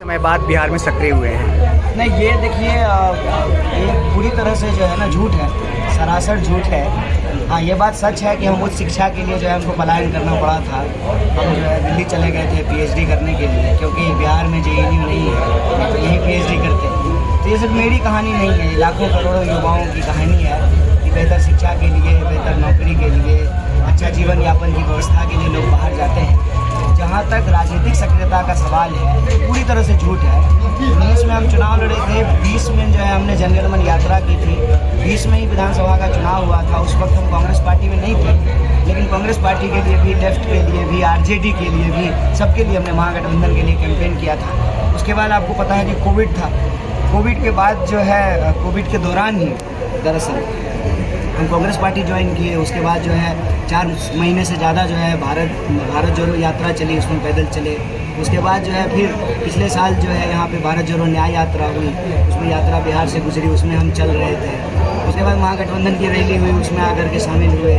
समय बाद बिहार में सक्रिय हुए हैं। नहीं, ये देखिए ये पूरी तरह से जो है ना झूठ है, सरासर झूठ है। हाँ, ये बात सच है कि हम उच्च शिक्षा के लिए जो है हमको पलायन करना पड़ा था। हम जो है दिल्ली चले गए थे पीएचडी करने के लिए, क्योंकि बिहार में जेएनयू नहीं है, तो यहीं पीएचडी करते हैं। तो ये सिर्फ मेरी कहानी नहीं है, ये लाखों करोड़ों युवाओं की कहानी है कि बेहतर शिक्षा के लिए, बेहतर नौकरी के लिए, अच्छा जीवन यापन की व्यवस्था के लिए लोग बाहर जाते हैं। जहाँ तक राजनीतिक सक्रियता का सवाल है, पूरी तरह से झूठ है। 19 में हम चुनाव लड़े थे, 20 में जो है हमने जनगणमन यात्रा की थी, 20 में ही विधानसभा का चुनाव हुआ था। उस वक्त हम कांग्रेस पार्टी में नहीं थे, लेकिन कांग्रेस पार्टी के लिए भी, लेफ्ट के लिए भी, आरजेडी के लिए भी, सबके लिए हमने महागठबंधन के लिए कैंपेन किया था। उसके बाद आपको पता है कि कोविड था। कोविड के बाद जो है, कोविड के दौरान ही दरअसल हम कांग्रेस पार्टी ज्वाइन किए। उसके बाद जो है 4 महीने से ज़्यादा जो है भारत जोड़ो यात्रा चली, उसमें पैदल चले। उसके बाद जो है फिर पिछले साल जो है यहाँ पे भारत जोड़ो न्याय यात्रा हुई, उसमें यात्रा बिहार से गुजरी, उसमें हम चल रहे थे। उसके बाद महागठबंधन की रैली हुई, उसमें आकर के शामिल हुए।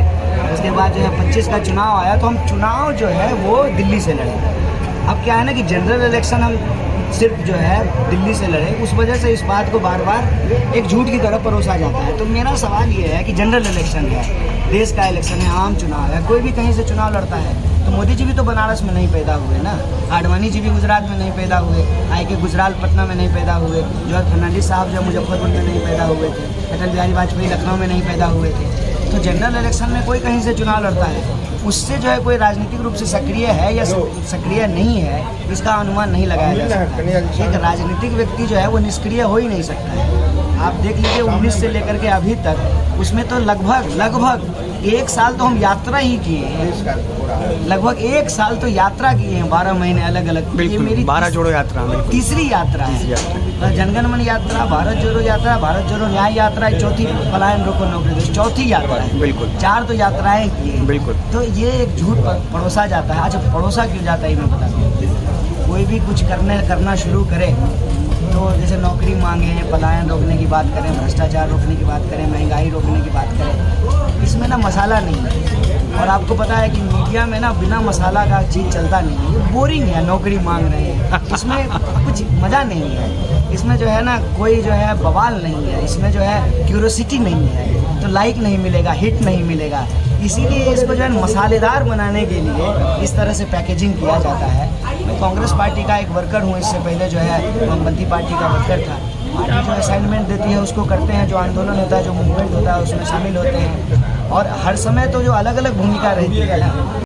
उसके बाद जो है 25 का चुनाव आया, तो हम चुनाव जो है वो दिल्ली से लड़े। अब क्या है ना कि जनरल इलेक्शन हम सिर्फ जो है दिल्ली से लड़े, उस वजह से इस बात को बार बार एक झूठ की तरह परोसा जाता है। तो मेरा सवाल ये है कि जनरल इलेक्शन है, देश का इलेक्शन है, आम चुनाव है, कोई भी कहीं से चुनाव लड़ता है। तो मोदी जी भी तो बनारस में नहीं पैदा हुए ना, आडवाणी जी भी गुजरात में नहीं पैदा हुए, आई गुजराल पटना में नहीं पैदा हुए, जॉर्ज फर्नांडिस साहब जो मुजफ्फरपुर में नहीं पैदा हुए थे, अटल बिहारी वाजपेयी लखनऊ में नहीं पैदा हुए थे। तो जनरल इलेक्शन में कोई कहीं से चुनाव लड़ता है, उससे जो है कोई राजनीतिक रूप से सक्रिय है या सक्रिय नहीं है, इसका अनुमान नहीं लगाया जा सकता। एक राजनीतिक व्यक्ति जो है वो निष्क्रिय हो ही नहीं सकता है। आप देख लीजिए 19 से लेकर के अभी तक, उसमें तो लगभग 1 साल तो हम यात्रा ही किए हैं, लगभग 1 साल तो यात्रा किए हैं, 12 महीने अलग अलग। ये मेरी भारत जोड़ो यात्रा तीसरी यात्रा है। जनगणमन यात्रा, भारत जोड़ो यात्रा, भारत जोड़ो न्याय यात्रा, चौथी पलायन रोको नौकरी दो, चौथी यात्रा है। बिल्कुल 4 तो यात्राएं की हैं। बिल्कुल। तो ये एक झूठ परोसा जाता है। अच्छा, परोसा क्यों जाता है मैं बता दूँ। कोई भी कुछ करना शुरू करे, तो जैसे नौकरी मांगे, पलायन रोकने की बात करें, भ्रष्टाचार रोकने की बात करें, महंगाई रोकने की बात करें, इसमें ना मसाला नहीं है। और आपको पता है कि मीडिया में ना बिना मसाला का चीज़ चलता नहीं है, ये बोरिंग है। नौकरी मांग रहे हैं, इसमें कुछ मज़ा नहीं है, इसमें जो है ना कोई जो है बवाल नहीं है, इसमें जो है क्यूरोसिटी नहीं है, तो लाइक नहीं मिलेगा, हिट नहीं मिलेगा। इसीलिए इसको जो है मसालेदार बनाने के लिए इस तरह से पैकेजिंग किया जाता है। मैं कांग्रेस पार्टी का एक वर्कर हूँ, इससे पहले जो है वामपंथी पार्टी का वर्कर था। पार्टी जो असाइनमेंट देती है उसको करते हैं, जो आंदोलन होता है, जो मूवमेंट होता है उसमें शामिल होते हैं, और हर समय तो जो अलग अलग भूमिका रहती है ना,